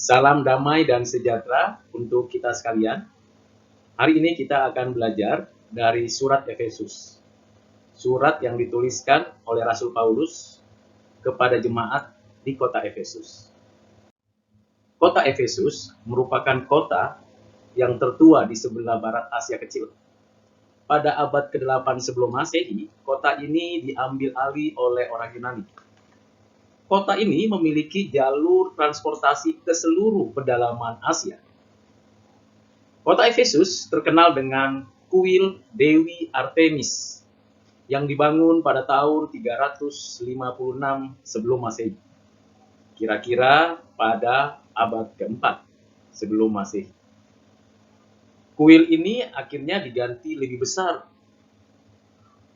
Salam damai dan sejahtera untuk kita sekalian. Hari ini kita akan belajar dari surat Efesus. Surat yang dituliskan oleh Rasul Paulus kepada jemaat di kota Efesus. Kota Efesus merupakan kota yang tertua di sebelah barat Asia Kecil. Pada abad ke-8 sebelum Masehi, kota ini diambil alih oleh orang Yunani. Kota ini memiliki jalur transportasi ke seluruh pedalaman Asia. Kota Efesus terkenal dengan kuil Dewi Artemis yang dibangun pada tahun 356 sebelum Masehi. Kira-kira pada abad ke-4 sebelum Masehi. Kuil ini akhirnya diganti lebih besar.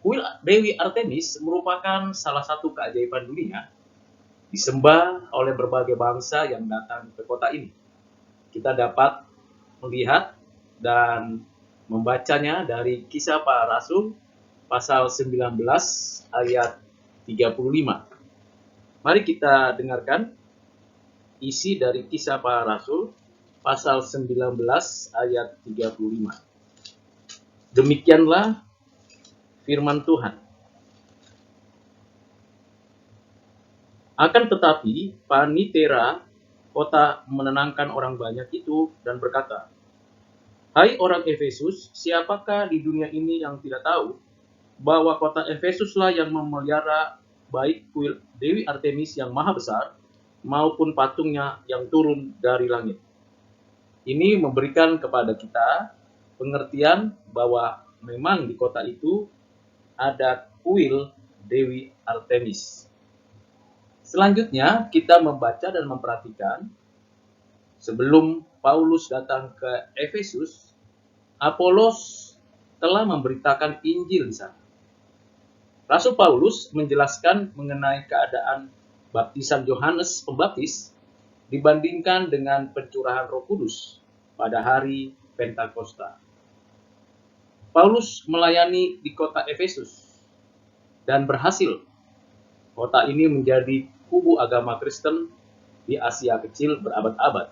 Kuil Dewi Artemis merupakan salah satu keajaiban dunia, disembah oleh berbagai bangsa yang datang ke kota ini. Kita dapat melihat dan membacanya dari Kisah Para Rasul pasal 19 ayat 35. Mari kita dengarkan isi dari Kisah Para Rasul pasal 19 ayat 35. Demikianlah firman Tuhan. Akan tetapi, Panitera, kota menenangkan orang banyak itu dan berkata, "Hai orang Efesus, siapakah di dunia ini yang tidak tahu bahwa kota Efesuslah yang memelihara baik kuil Dewi Artemis yang maha besar maupun patungnya yang turun dari langit." Ini memberikan kepada kita pengertian bahwa memang di kota itu ada kuil Dewi Artemis. Selanjutnya kita membaca dan memperhatikan sebelum Paulus datang ke Efesus, Apolos telah memberitakan Injil di sana. Rasul Paulus menjelaskan mengenai keadaan baptisan Yohanes Pembaptis dibandingkan dengan pencurahan Roh Kudus pada hari Pentakosta. Paulus melayani di kota Efesus dan berhasil. Kota ini menjadi kubu agama Kristen di Asia Kecil berabad-abad.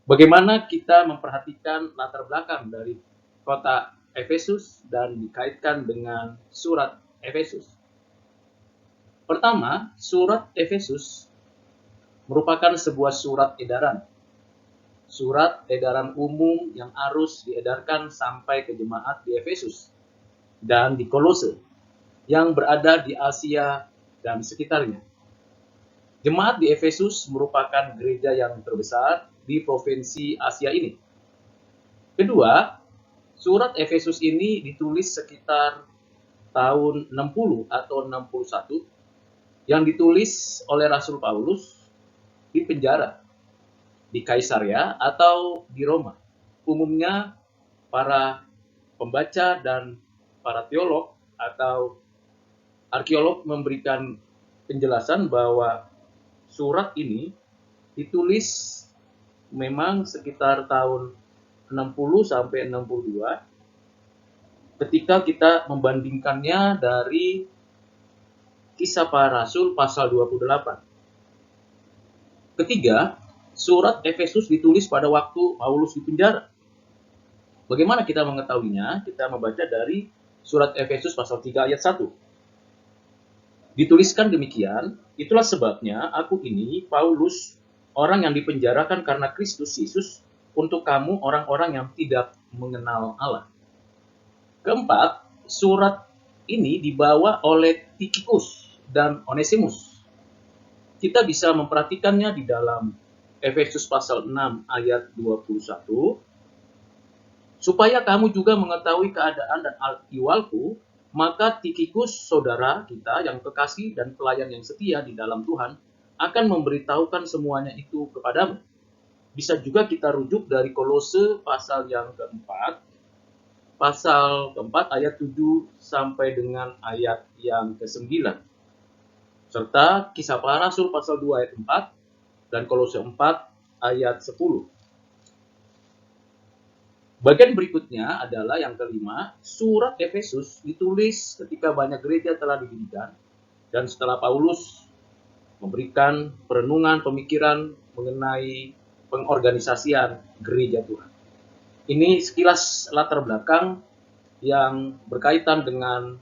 Bagaimana kita memperhatikan latar belakang dari kota Efesus dan dikaitkan dengan surat Efesus? Pertama, surat Efesus merupakan sebuah surat edaran. Surat edaran umum yang harus diedarkan sampai ke jemaat di Efesus dan di Kolose yang berada di Asia dan sekitarnya. Jemaat di Efesus merupakan gereja yang terbesar di provinsi Asia ini. Kedua, surat Efesus ini ditulis sekitar tahun 60 atau 61 yang ditulis oleh Rasul Paulus di penjara di Kaisaria atau di Roma. Umumnya para pembaca dan para teolog atau arkeolog memberikan penjelasan bahwa surat ini ditulis memang sekitar tahun 60 sampai 62 ketika kita membandingkannya dari Kisah Para Rasul pasal 28. Ketiga, surat Efesus ditulis pada waktu Paulus di penjara. Bagaimana kita mengetahuinya? Kita membaca dari surat Efesus pasal 3 ayat 1. Dituliskan demikian, itulah sebabnya aku ini, Paulus, orang yang dipenjarakan karena Kristus Yesus, untuk kamu orang-orang yang tidak mengenal Allah. Keempat, surat ini dibawa oleh Tikhikus dan Onesimus. Kita bisa memperhatikannya di dalam Efesus pasal 6 ayat 21. Supaya kamu juga mengetahui keadaan dan ihwalku, maka Tikhikus, saudara kita yang kekasih dan pelayan yang setia di dalam Tuhan, akan memberitahukan semuanya itu kepadamu. Bisa juga kita rujuk dari Kolose pasal yang keempat, ayat 7 sampai dengan ayat yang ke-9. Serta Kisah Para Rasul pasal 2 ayat 4 dan Kolose 4 ayat 10. Bagian berikutnya adalah yang kelima, surat Efesus ditulis ketika banyak gereja telah didirikan dan setelah Paulus memberikan perenungan pemikiran mengenai pengorganisasian gereja Tuhan. Ini sekilas latar belakang yang berkaitan dengan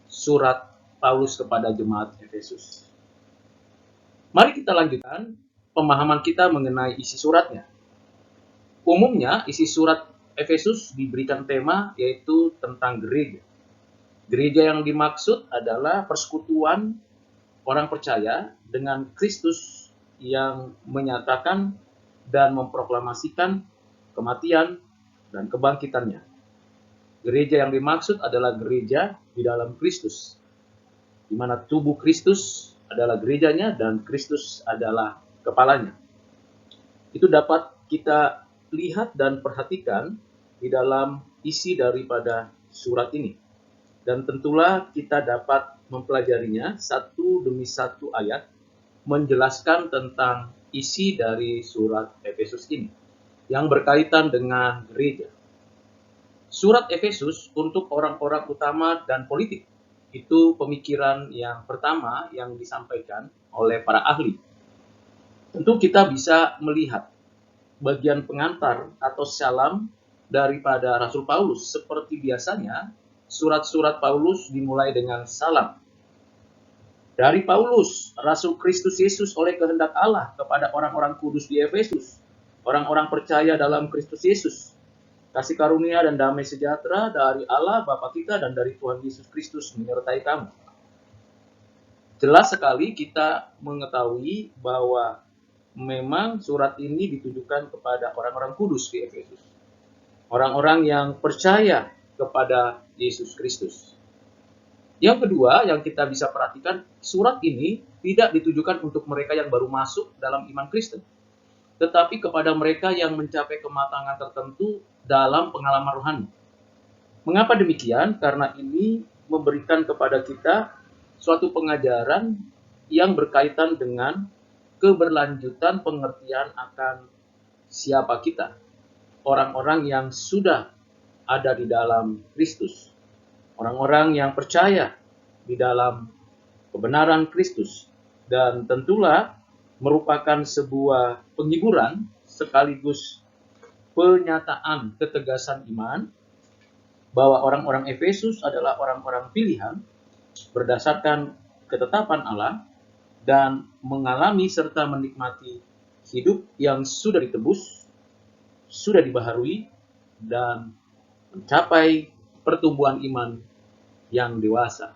surat Paulus kepada jemaat Efesus. Mari kita lanjutkan pemahaman kita mengenai isi suratnya. Umumnya, isi surat Efesus diberikan tema yaitu tentang gereja. Gereja yang dimaksud adalah persekutuan orang percaya dengan Kristus yang menyatakan dan memproklamasikan kematian dan kebangkitannya. Gereja yang dimaksud adalah gereja di dalam Kristus, di mana tubuh Kristus adalah gerejanya dan Kristus adalah kepalanya. Itu dapat kita lihat dan perhatikan di dalam isi daripada surat ini. Dan tentulah kita dapat mempelajarinya satu demi satu ayat menjelaskan tentang isi dari surat Efesus ini yang berkaitan dengan gereja. Surat Efesus untuk orang-orang utama dan politik. Itu pemikiran yang pertama yang disampaikan oleh para ahli. Tentu kita bisa melihat bagian pengantar atau salam daripada Rasul Paulus. Seperti biasanya, surat-surat Paulus dimulai dengan salam. Dari Paulus, Rasul Kristus Yesus oleh kehendak Allah kepada orang-orang kudus di Efesus, orang-orang percaya dalam Kristus Yesus. Kasih karunia dan damai sejahtera dari Allah Bapa kita dan dari Tuhan Yesus Kristus menyertai kamu. Jelas sekali kita mengetahui bahwa memang surat ini ditujukan kepada orang-orang kudus di Efesus. Orang-orang yang percaya kepada Yesus Kristus. Yang kedua yang kita bisa perhatikan, surat ini tidak ditujukan untuk mereka yang baru masuk dalam iman Kristen, tetapi kepada mereka yang mencapai kematangan tertentu dalam pengalaman rohani. Mengapa demikian? Karena ini memberikan kepada kita suatu pengajaran yang berkaitan dengan keberlanjutan pengertian akan siapa kita. Orang-orang yang sudah ada di dalam Kristus. Orang-orang yang percaya di dalam kebenaran Kristus. Dan tentulah merupakan sebuah penghiburan sekaligus pernyataan ketegasan iman bahwa orang-orang Efesus adalah orang-orang pilihan berdasarkan ketetapan Allah dan mengalami serta menikmati hidup yang sudah ditebus, sudah dibaharui, dan mencapai pertumbuhan iman yang dewasa.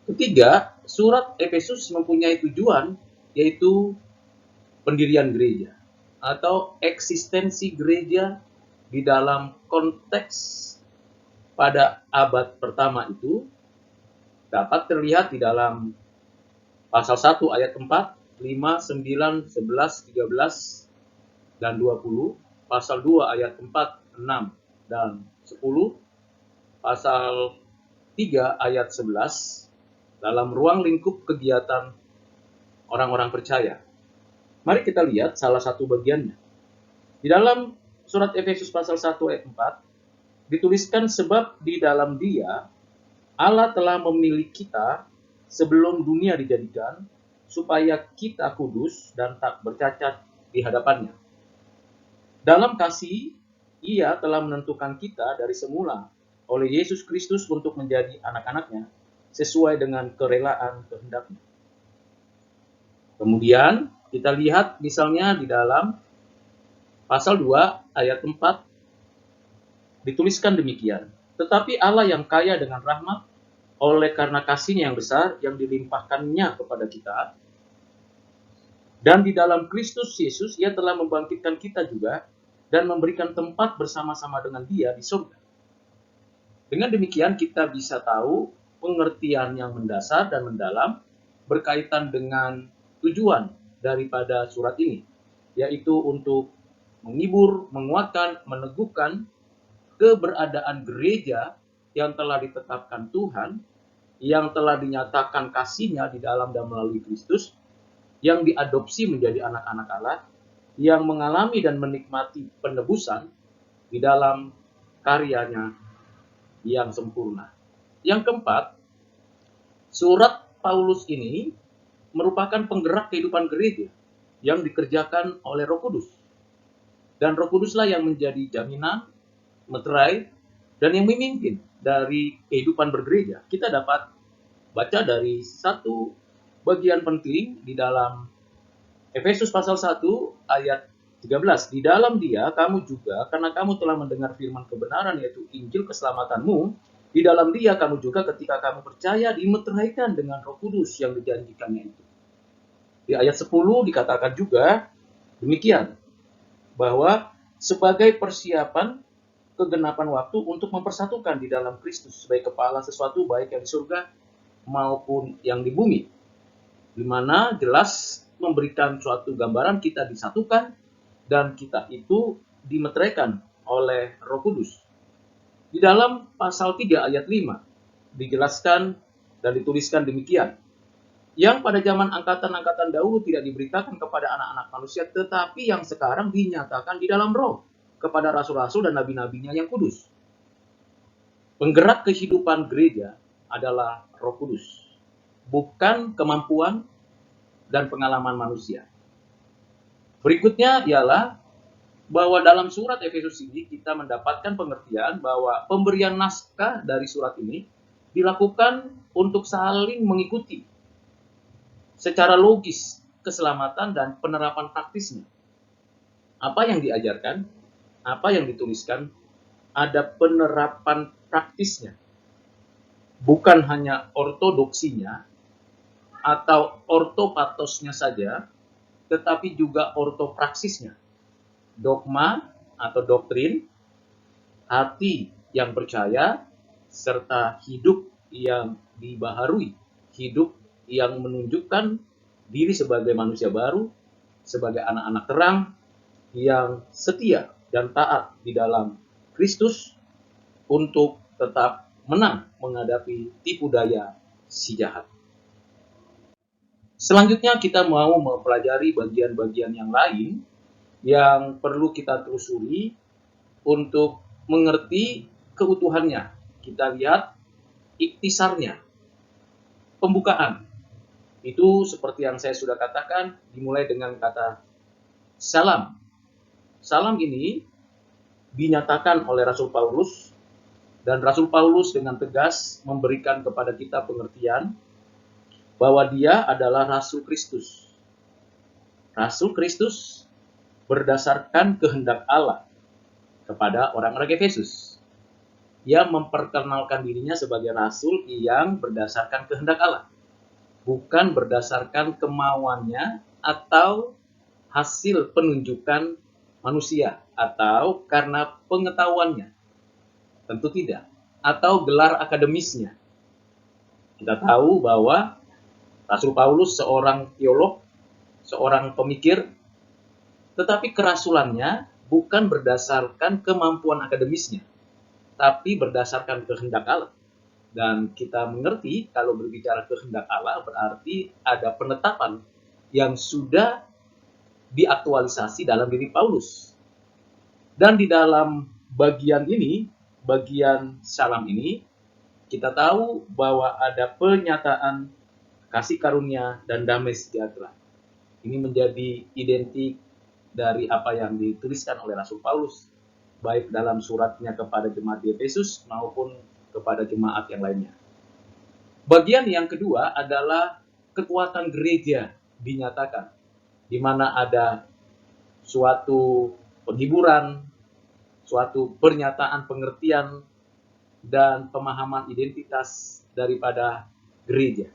Ketiga, surat Efesus mempunyai tujuan yaitu pendirian gereja atau eksistensi gereja di dalam konteks pada abad pertama itu dapat terlihat di dalam pasal 1 ayat 4, 5, 9, 11, 13, dan 20, pasal 2 ayat 4, 6, dan 10, pasal 3 ayat 11, dalam ruang lingkup kegiatan orang-orang percaya. Mari kita lihat salah satu bagiannya. Di dalam surat Efesus pasal 1 ayat 4, dituliskan sebab di dalam Dia, Allah telah memilih kita sebelum dunia dijadikan, supaya kita kudus dan tak bercacat di hadapannya. Dalam kasih, Ia telah menentukan kita dari semula oleh Yesus Kristus untuk menjadi anak-anaknya, sesuai dengan kerelaan kehendaknya. Kemudian kita lihat misalnya di dalam pasal 2 ayat 4 dituliskan demikian. Tetapi Allah yang kaya dengan rahmat, oleh karena kasih-Nya yang besar yang dilimpahkannya kepada kita, dan di dalam Kristus Yesus Ia telah membangkitkan kita juga dan memberikan tempat bersama-sama dengan Dia di surga. Dengan demikian kita bisa tahu pengertian yang mendasar dan mendalam berkaitan dengan tujuan daripada surat ini, yaitu untuk menghibur, menguatkan, meneguhkan keberadaan gereja yang telah ditetapkan Tuhan, yang telah dinyatakan kasih-Nya di dalam dan melalui Kristus, yang diadopsi menjadi anak-anak Allah, yang mengalami dan menikmati penebusan di dalam karya-Nya yang sempurna. Yang keempat, surat Paulus ini merupakan penggerak kehidupan gereja yang dikerjakan oleh Roh Kudus. Dan Roh Kuduslah yang menjadi jaminan, meterai, dan yang memimpin dari kehidupan bergereja. Kita dapat baca dari satu bagian penting di dalam Efesus pasal 1 ayat 13. Di dalam Dia kamu juga, karena kamu telah mendengar firman kebenaran, yaitu Injil keselamatanmu, di dalam Dia kamu juga ketika kamu percaya dimeteraikan dengan Roh Kudus yang dijanjikannya itu. Di ayat 10 dikatakan juga demikian, bahwa sebagai persiapan kegenapan waktu untuk mempersatukan di dalam Kristus sebagai kepala sesuatu baik yang di surga maupun yang di bumi, di mana jelas memberikan suatu gambaran kita disatukan dan kita itu dimeteraikan oleh Roh Kudus. Di dalam pasal 3 ayat 5 dijelaskan dan dituliskan demikian, yang pada zaman angkatan-angkatan dahulu tidak diberitakan kepada anak-anak manusia, tetapi yang sekarang dinyatakan di dalam Roh kepada rasul-rasul dan nabi-nabinya yang kudus. Penggerak kehidupan gereja adalah Roh Kudus, bukan kemampuan dan pengalaman manusia. Berikutnya ialah bahwa dalam surat Efesus ini kita mendapatkan pengertian bahwa pemberian naskah dari surat ini dilakukan untuk saling mengikuti secara logis keselamatan dan penerapan praktisnya. Apa yang diajarkan, apa yang dituliskan, ada penerapan praktisnya. Bukan hanya ortodoksinya atau ortopatosnya saja, tetapi juga ortopraksisnya. Dogma atau doktrin, hati yang percaya, serta hidup yang dibaharui, hidup yang menunjukkan diri sebagai manusia baru, sebagai anak-anak terang, yang setia dan taat di dalam Kristus untuk tetap menang menghadapi tipu daya si jahat. Selanjutnya kita mau mempelajari bagian-bagian yang lain yang perlu kita telusuri untuk mengerti keutuhannya. Kita lihat iktisarnya, pembukaan. Itu seperti yang saya sudah katakan, dimulai dengan kata salam. Salam ini dinyatakan oleh Rasul Paulus, dan Rasul Paulus dengan tegas memberikan kepada kita pengertian bahwa dia adalah Rasul Kristus. Rasul Kristus berdasarkan kehendak Allah kepada orang-orang Efesus. Ia memperkenalkan dirinya sebagai Rasul yang berdasarkan kehendak Allah, bukan berdasarkan kemauannya atau hasil penunjukan manusia atau karena pengetahuannya. Tentu tidak. Atau gelar akademisnya. Kita tahu bahwa Rasul Paulus seorang teolog, seorang pemikir, tetapi kerasulannya bukan berdasarkan kemampuan akademisnya, tapi berdasarkan kehendak Allah. Dan kita mengerti kalau berbicara kehendak Allah berarti ada penetapan yang sudah diaktualisasi dalam diri Paulus. Dan di dalam bagian ini, bagian salam ini, kita tahu bahwa ada pernyataan kasih karunia dan damai sejahtera. Ini menjadi identik dari apa yang dituliskan oleh Rasul Paulus, baik dalam suratnya kepada jemaat di Efesus maupun kepada jemaat yang lainnya. Bagian yang kedua adalah kekuatan gereja dinyatakan, di mana ada suatu penghiburan, suatu pernyataan pengertian, dan pemahaman identitas daripada gereja.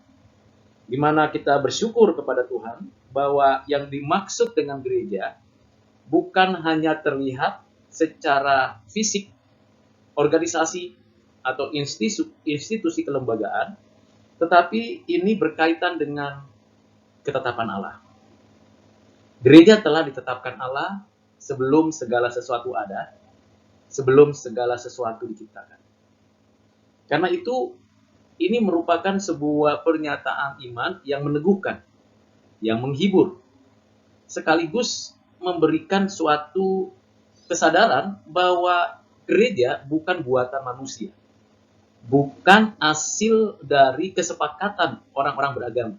Di mana kita bersyukur kepada Tuhan bahwa yang dimaksud dengan gereja bukan hanya terlihat secara fisik, organisasi, atau institusi kelembagaan, tetapi ini berkaitan dengan ketetapan Allah. Gereja telah ditetapkan Allah sebelum segala sesuatu ada, sebelum segala sesuatu diciptakan. Karena itu, ini merupakan sebuah pernyataan iman yang meneguhkan, yang menghibur, sekaligus memberikan suatu kesadaran bahwa gereja bukan buatan manusia, bukan hasil dari kesepakatan orang-orang beragama.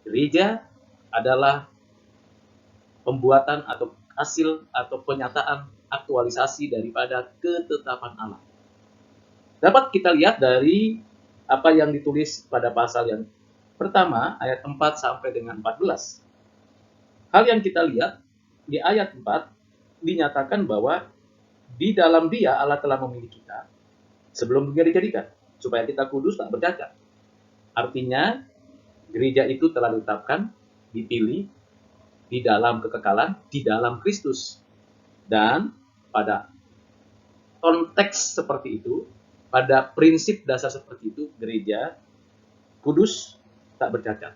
Gereja adalah pembuatan atau hasil atau penyataan aktualisasi daripada ketetapan Allah. Dapat kita lihat dari apa yang ditulis pada pasal yang pertama, ayat 4 sampai dengan 14. Hal yang kita lihat di ayat 4 dinyatakan bahwa di dalam Dia Allah telah memilih kita sebelum dunia dijadikan, supaya kita kudus tak bercacat. Artinya, gereja itu telah ditetapkan, dipilih di dalam kekekalan, di dalam Kristus. Dan pada konteks seperti itu, pada prinsip dasar seperti itu, gereja kudus tak bercacat.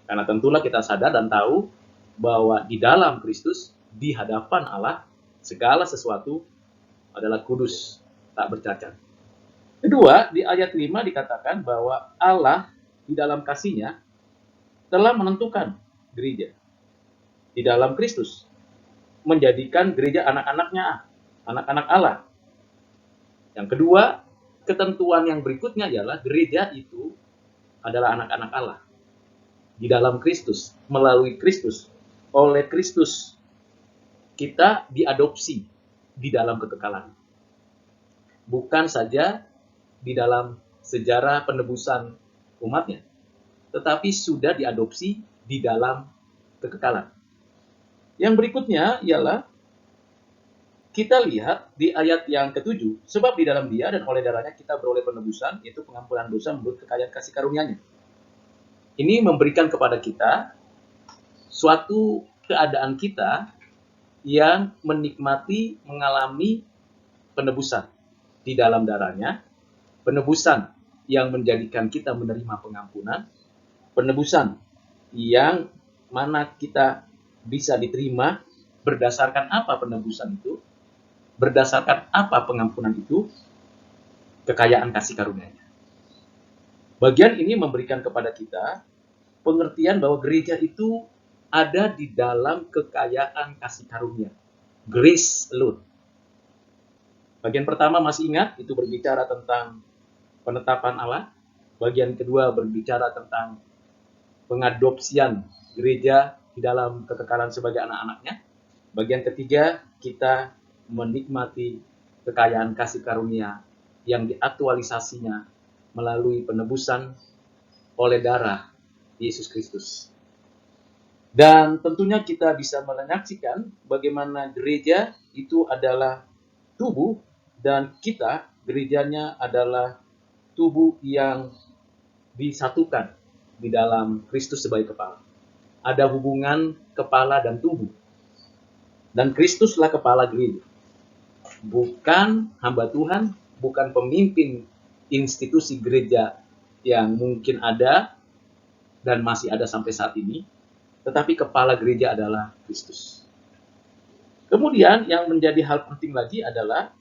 Karena tentulah kita sadar dan tahu bahwa di dalam Kristus, di hadapan Allah, segala sesuatu adalah kudus, tak bercacat. Kedua, di ayat 5 dikatakan bahwa Allah di dalam kasih-Nya telah menentukan gereja di dalam Kristus, menjadikan gereja anak-anaknya, anak-anak Allah. Yang kedua, ketentuan yang berikutnya ialah gereja itu adalah anak-anak Allah di dalam Kristus, melalui Kristus, oleh Kristus kita diadopsi di dalam kekekalan. Bukan saja di dalam sejarah penebusan umatnya, tetapi sudah diadopsi di dalam kekekalan. Yang berikutnya ialah kita lihat di ayat yang ke-7, sebab di dalam Dia dan oleh darahnya kita beroleh penebusan, yaitu pengampunan dosa menurut kekayaan kasih karunia-Nya. Ini memberikan kepada kita suatu keadaan kita yang menikmati, mengalami penebusan di dalam darahnya, penebusan yang menjadikan kita menerima pengampunan, penebusan yang mana kita bisa diterima berdasarkan apa penebusan itu, berdasarkan apa pengampunan itu, kekayaan kasih karunia-Nya. Bagian ini memberikan kepada kita pengertian bahwa gereja itu ada di dalam kekayaan kasih karunia. Grace alone. Bagian pertama masih ingat, itu berbicara tentang penetapan Allah. Bagian kedua berbicara tentang pengadopsian gereja di dalam kekekalan sebagai anak-anaknya. Bagian ketiga, kita menikmati kekayaan kasih karunia yang diaktualisasinya melalui penebusan oleh darah Yesus Kristus. Dan tentunya kita bisa menyaksikan bagaimana gereja itu adalah tubuh dan kita, gerejanya adalah tubuh yang disatukan di dalam Kristus sebagai kepala. Ada hubungan kepala dan tubuh. Dan Kristuslah kepala gereja. Bukan hamba Tuhan, bukan pemimpin institusi gereja yang mungkin ada dan masih ada sampai saat ini, tetapi kepala gereja adalah Kristus. Kemudian yang menjadi hal penting lagi adalah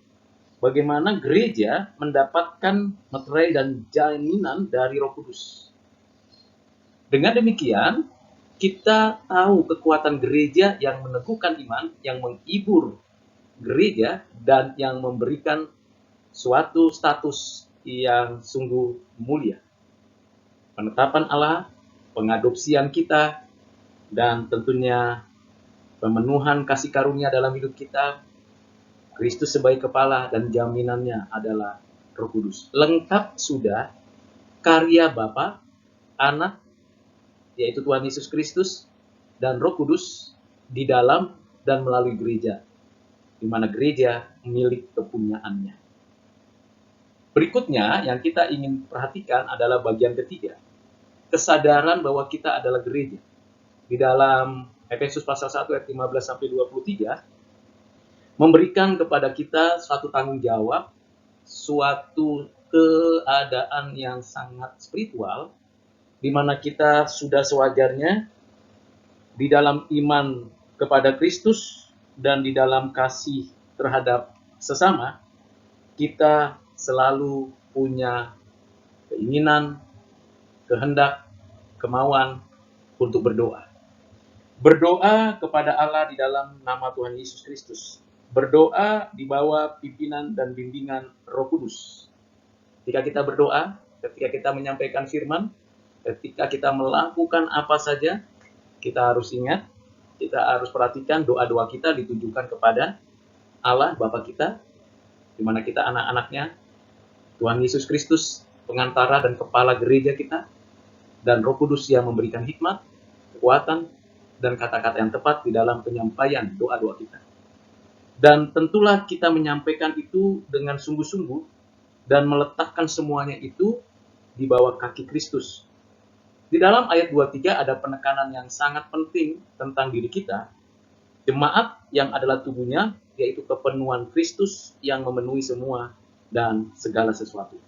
bagaimana gereja mendapatkan materai dan jaminan dari Roh Kudus. Dengan demikian, kita tahu kekuatan gereja yang meneguhkan iman, yang menghibur gereja, dan yang memberikan suatu status yang sungguh mulia. Penetapan Allah, pengadopsian kita, dan tentunya pemenuhan kasih karunia dalam hidup kita, Kristus sebagai kepala, dan jaminannya adalah Roh Kudus. Lengkap sudah karya Bapa, Anak, yaitu Tuhan Yesus Kristus, dan Roh Kudus di dalam dan melalui gereja, di mana gereja milik kepunyaannya. Berikutnya yang kita ingin perhatikan adalah bagian ketiga, kesadaran bahwa kita adalah gereja. Di dalam Efesus pasal 1 ayat 15 sampai 23 memberikan kepada kita suatu tanggung jawab, suatu keadaan yang sangat spiritual, di mana kita sudah sewajarnya di dalam iman kepada Kristus dan di dalam kasih terhadap sesama, kita selalu punya keinginan, kehendak, kemauan untuk berdoa. Berdoa kepada Allah di dalam nama Tuhan Yesus Kristus. Berdoa di bawah pimpinan dan bimbingan Roh Kudus. Ketika kita berdoa, ketika kita menyampaikan firman, Ketika kita melakukan apa saja, kita harus ingat, kita harus perhatikan doa-doa kita ditujukan kepada Allah Bapa kita, di mana kita anak-anaknya, Tuhan Yesus Kristus, pengantara dan kepala gereja kita, dan Roh Kudus yang memberikan hikmat, kekuatan, dan kata-kata yang tepat di dalam penyampaian doa-doa kita. Dan tentulah kita menyampaikan itu dengan sungguh-sungguh dan meletakkan semuanya itu di bawah kaki Kristus. Di dalam ayat 23 ada penekanan yang sangat penting tentang diri kita, jemaat yang adalah tubuhnya, yaitu kepenuhan Kristus yang memenuhi semua dan segala sesuatu.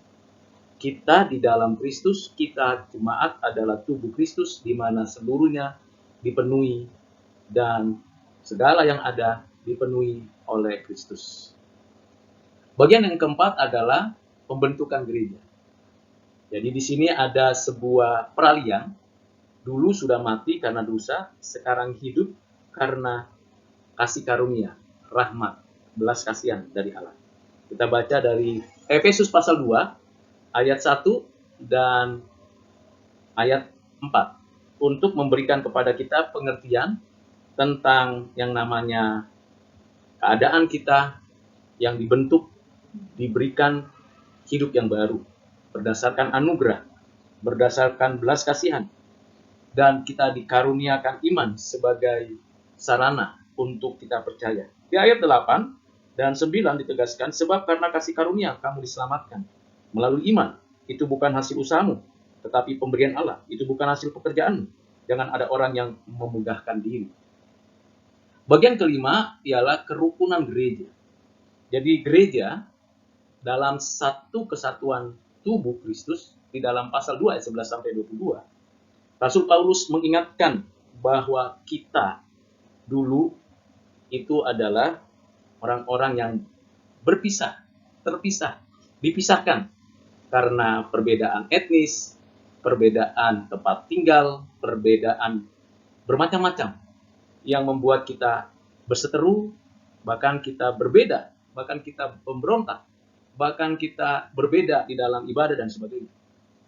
Kita di dalam Kristus, kita jemaat adalah tubuh Kristus, di mana seluruhnya dipenuhi dan segala yang ada dipenuhi oleh Kristus. Bagian yang keempat adalah pembentukan gereja. Jadi di sini ada sebuah peralihan. Dulu sudah mati karena dosa, sekarang hidup karena kasih karunia, rahmat, belas kasihan dari Allah. Kita baca dari Efesus pasal 2, ayat 1 dan ayat 4. Untuk memberikan kepada kita pengertian tentang yang namanya keadaan kita yang dibentuk, diberikan hidup yang baru, berdasarkan anugerah, berdasarkan belas kasihan, dan kita dikaruniakan iman sebagai sarana untuk kita percaya. Di ayat 8 dan 9 ditegaskan, sebab karena kasih karunia kamu diselamatkan melalui iman. Itu bukan hasil usahamu, tetapi pemberian Allah. Itu bukan hasil pekerjaanmu. Jangan ada orang yang memegahkan diri. Bagian kelima ialah kerukunan gereja. Jadi gereja dalam satu kesatuan tubuh Kristus, di dalam pasal 2 ayat 11 sampai 22, Rasul Paulus mengingatkan bahwa kita dulu itu adalah orang-orang yang terpisah, dipisahkan karena perbedaan etnis, perbedaan tempat tinggal, perbedaan bermacam-macam yang membuat kita berseteru, bahkan kita berbeda, bahkan kita pemberontak, bahkan kita berbeda di dalam ibadah dan sebagainya.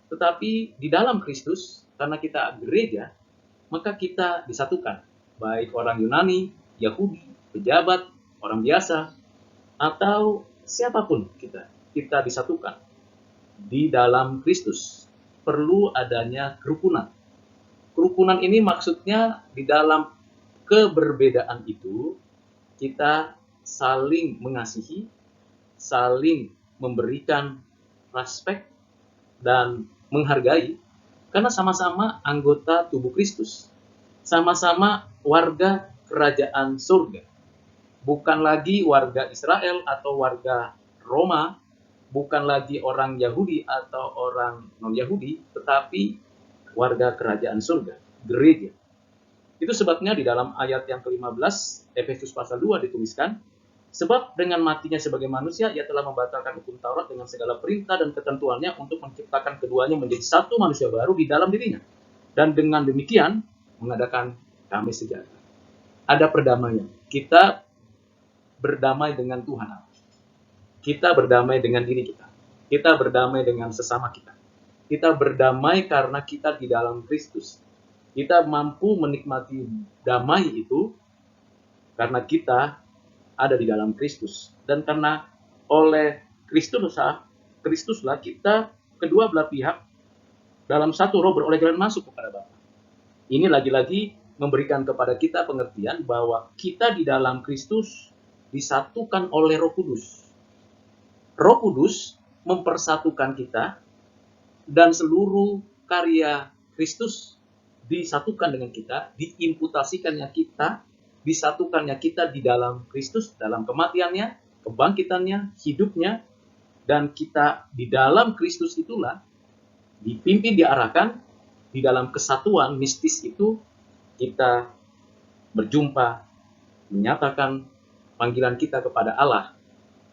Tetapi di dalam Kristus, karena kita gereja, maka kita disatukan. Baik orang Yunani, Yahudi, pejabat, orang biasa, atau siapapun kita disatukan. Di dalam Kristus perlu adanya kerukunan. Kerukunan ini maksudnya di dalam keberbedaan itu kita saling mengasihi, saling memberikan respek dan menghargai, karena sama-sama anggota tubuh Kristus, sama-sama warga kerajaan surga. Bukan lagi warga Israel atau warga Roma, bukan lagi orang Yahudi atau orang non-Yahudi, tetapi warga kerajaan surga, gereja. Itu sebabnya di dalam ayat yang ke-15, Efesus pasal 2 dituliskan, sebab dengan matinya sebagai manusia, ia telah membatalkan hukum Taurat dengan segala perintah dan ketentuannya untuk menciptakan keduanya menjadi satu manusia baru di dalam dirinya. Dan dengan demikian, mengadakan damai sejahtera. Ada perdamaian. Kita berdamai dengan Tuhan. Kita berdamai dengan diri kita. Kita berdamai dengan sesama kita. Kita berdamai karena kita di dalam Kristus. Kita mampu menikmati damai itu karena kita ada di dalam Kristus. Dan karena oleh Kristuslah kita kedua belah pihak dalam satu roh beroleh jalan masuk kepada Bapa. Ini lagi-lagi memberikan kepada kita pengertian bahwa kita di dalam Kristus disatukan oleh Roh Kudus. Roh Kudus mempersatukan kita dan seluruh karya Kristus disatukan dengan kita, diimputasikannya kita, disatukannya kita di dalam Kristus, dalam kematiannya, kebangkitannya, hidupnya, dan kita di dalam Kristus itulah dipimpin, diarahkan, di dalam kesatuan mistis itu kita berjumpa, menyatakan panggilan kita kepada Allah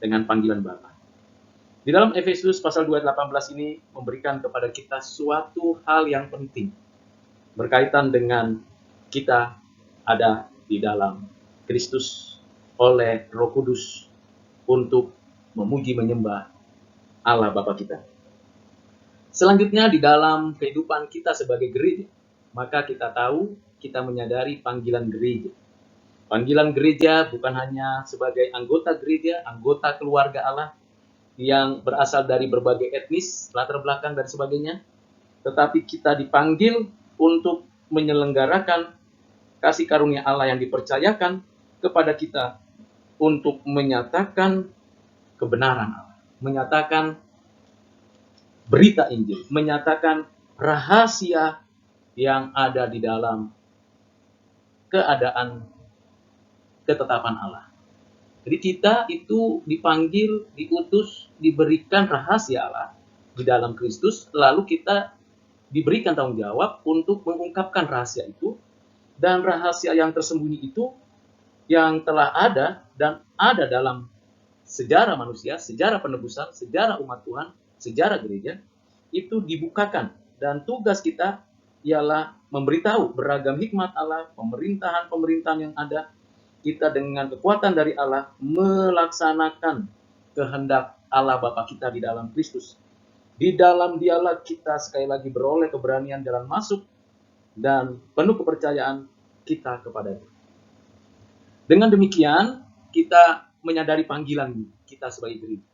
dengan panggilan Bapa. Di dalam Efesus pasal 2 ayat 18 ini memberikan kepada kita suatu hal yang penting berkaitan dengan kita ada di dalam Kristus oleh Roh Kudus untuk memuji menyembah Allah Bapa kita. Selanjutnya di dalam kehidupan kita sebagai gereja, maka kita tahu, kita menyadari panggilan gereja. Panggilan gereja bukan hanya sebagai anggota gereja, anggota keluarga Allah yang berasal dari berbagai etnis, latar belakang dan sebagainya, tetapi kita dipanggil untuk menyelenggarakan kasih karunia Allah yang dipercayakan kepada kita untuk menyatakan kebenaran Allah, menyatakan berita Injil, menyatakan rahasia yang ada di dalam keadaan ketetapan Allah. Jadi kita itu dipanggil, diutus, diberikan rahasia Allah di dalam Kristus, lalu kita diberikan tanggung jawab untuk mengungkapkan rahasia itu, dan rahasia yang tersembunyi itu yang telah ada dan ada dalam sejarah manusia, sejarah penebusan, sejarah umat Tuhan, sejarah gereja, itu dibukakan. Dan tugas kita ialah memberitahu beragam hikmat Allah, pemerintahan-pemerintahan yang ada. Kita dengan kekuatan dari Allah melaksanakan kehendak Allah Bapa kita di dalam Kristus. Di dalam dialah kita sekali lagi beroleh keberanian jalan masuk dan penuh kepercayaan kita kepada Dia. Dengan demikian, kita menyadari panggilan kita sebagai gereja.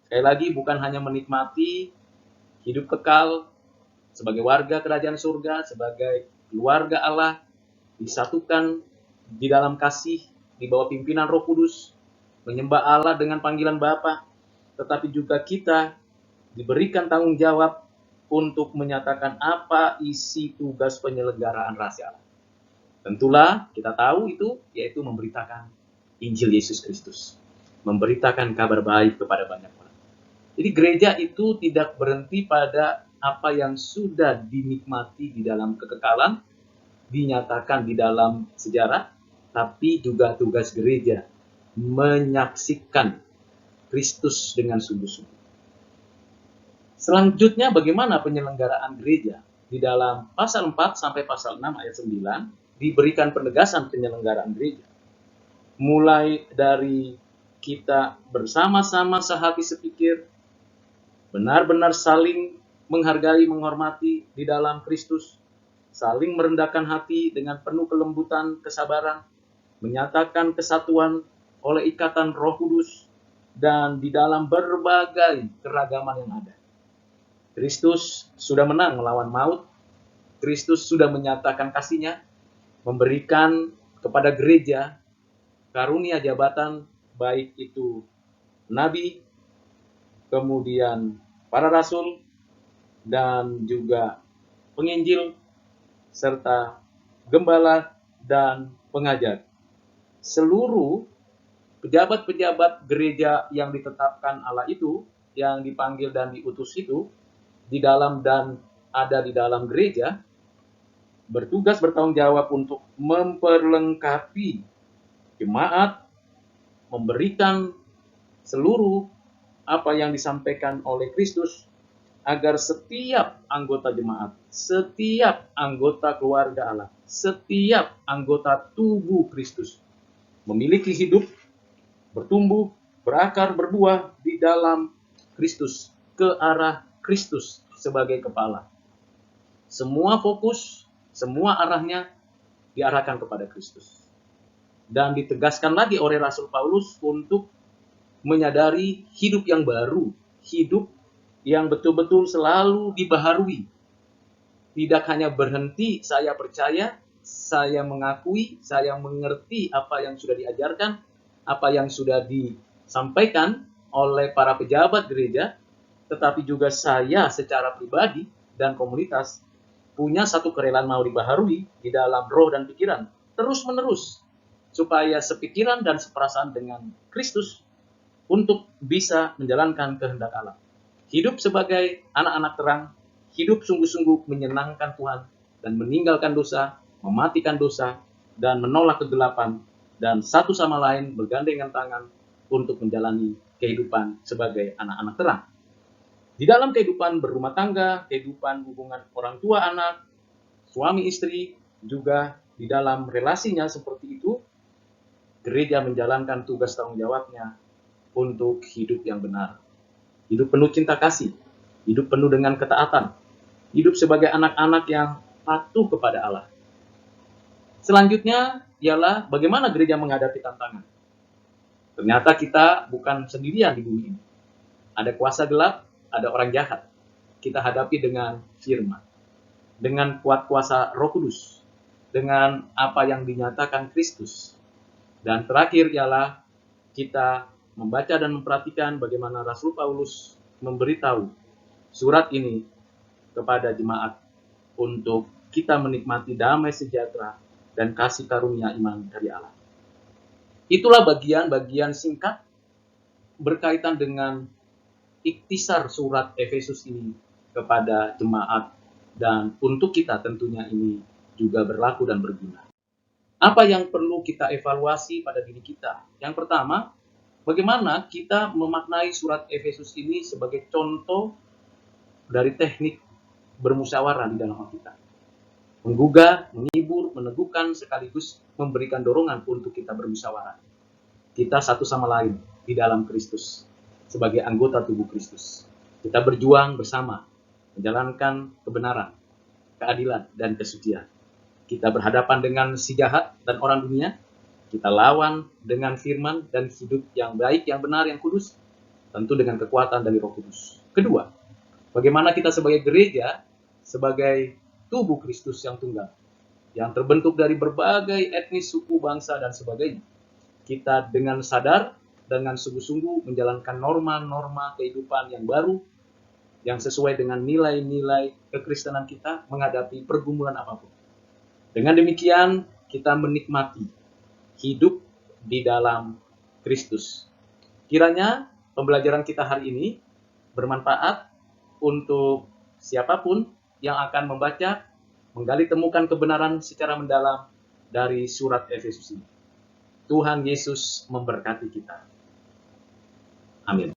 Sekali lagi, bukan hanya menikmati hidup kekal sebagai warga kerajaan surga, sebagai keluarga Allah, disatukan di dalam kasih, di bawah pimpinan Roh Kudus, menyembah Allah dengan panggilan Bapa, tetapi juga kita diberikan tanggung jawab untuk menyatakan apa isi tugas penyelenggaraan rahasia Allah. Tentulah kita tahu itu, yaitu memberitakan Injil Yesus Kristus, memberitakan kabar baik kepada banyak orang. Jadi gereja itu tidak berhenti pada apa yang sudah dinikmati di dalam kekekalan, dinyatakan di dalam sejarah, tapi juga tugas gereja menyaksikan Kristus dengan sungguh-sungguh. Selanjutnya bagaimana penyelenggaraan gereja? Di dalam pasal 4 sampai pasal 6 ayat 9 diberikan penegasan penyelenggaraan gereja. Mulai dari kita bersama-sama sehati sepikir, benar-benar saling menghargai, menghormati di dalam Kristus, saling merendahkan hati dengan penuh kelembutan, kesabaran, menyatakan kesatuan oleh ikatan Roh Kudus, dan di dalam berbagai keragaman yang ada. Kristus sudah menang melawan maut. Kristus sudah menyatakan kasih-Nya, memberikan kepada gereja karunia jabatan, baik itu nabi, kemudian para rasul, dan juga penginjil, serta gembala dan pengajar. Seluruh pejabat-pejabat gereja yang ditetapkan Allah itu, yang dipanggil dan diutus itu, di dalam dan ada di dalam gereja, bertugas bertanggung jawab untuk memperlengkapi jemaat, memberikan seluruh apa yang disampaikan oleh Kristus, agar setiap anggota jemaat, setiap anggota keluarga Allah, setiap anggota tubuh Kristus memiliki hidup, bertumbuh, berakar, berbuah di dalam Kristus, ke arah Kristus sebagai kepala. Semua fokus, semua arahnya diarahkan kepada Kristus. Dan ditegaskan lagi oleh Rasul Paulus untuk menyadari hidup yang baru, hidup yang betul-betul selalu dibaharui. Tidak hanya berhenti saya percaya, saya mengakui, saya mengerti apa yang sudah diajarkan, apa yang sudah disampaikan oleh para pejabat gereja, tetapi juga saya secara pribadi dan komunitas punya satu kerelaan mau dibaharui di dalam roh dan pikiran, terus-menerus, supaya sepikiran dan seperasaan dengan Kristus untuk bisa menjalankan kehendak Allah. Hidup sebagai anak-anak terang, hidup sungguh-sungguh menyenangkan Tuhan, dan meninggalkan dosa, mematikan dosa, dan menolak kegelapan, dan satu sama lain bergandengan tangan untuk menjalani kehidupan sebagai anak-anak terang. Di dalam kehidupan berumah tangga, kehidupan hubungan orang tua anak, suami istri, juga di dalam relasinya seperti itu, gereja menjalankan tugas tanggung jawabnya untuk hidup yang benar. Hidup penuh cinta kasih, hidup penuh dengan ketaatan, hidup sebagai anak-anak yang patuh kepada Allah. Selanjutnya ialah bagaimana gereja menghadapi tantangan. Ternyata kita bukan sendirian di bumi ini. Ada kuasa gelap, ada orang jahat. Kita hadapi dengan firman, dengan kuat kuasa Roh Kudus, dengan apa yang dinyatakan Kristus. Dan terakhir ialah kita membaca dan memperhatikan bagaimana Rasul Paulus memberitahu surat ini kepada jemaat untuk kita menikmati damai sejahtera dan kasih karunia iman dari Allah. Itulah bagian-bagian singkat berkaitan dengan ikhtisar surat Efesus ini kepada jemaat, dan untuk kita tentunya ini juga berlaku dan berguna. Apa yang perlu kita evaluasi pada diri kita? Yang pertama, bagaimana kita memaknai surat Efesus ini sebagai contoh dari teknik bermusyawarah di dalam kita. Menggugah, menghibur, meneguhkan, sekaligus memberikan dorongan untuk kita bermusyawarah. Kita satu sama lain di dalam Kristus, sebagai anggota tubuh Kristus. Kita berjuang bersama, menjalankan kebenaran, keadilan, dan kesucian. Kita berhadapan dengan si jahat dan orang dunia. Kita lawan dengan firman dan hidup yang baik, yang benar, yang kudus. Tentu dengan kekuatan dari Roh Kudus. Kedua, bagaimana kita sebagai gereja, sebagai tubuh Kristus yang tunggal, yang terbentuk dari berbagai etnis, suku, bangsa, dan sebagainya. Kita dengan sadar, dengan sungguh-sungguh menjalankan norma-norma kehidupan yang baru, yang sesuai dengan nilai-nilai kekristenan kita menghadapi pergumulan apapun. Dengan demikian, kita menikmati hidup di dalam Kristus. Kiranya pembelajaran kita hari ini bermanfaat untuk siapapun yang akan membaca, menggali temukan kebenaran secara mendalam dari surat Efesus ini. Tuhan Yesus memberkati kita. Amin.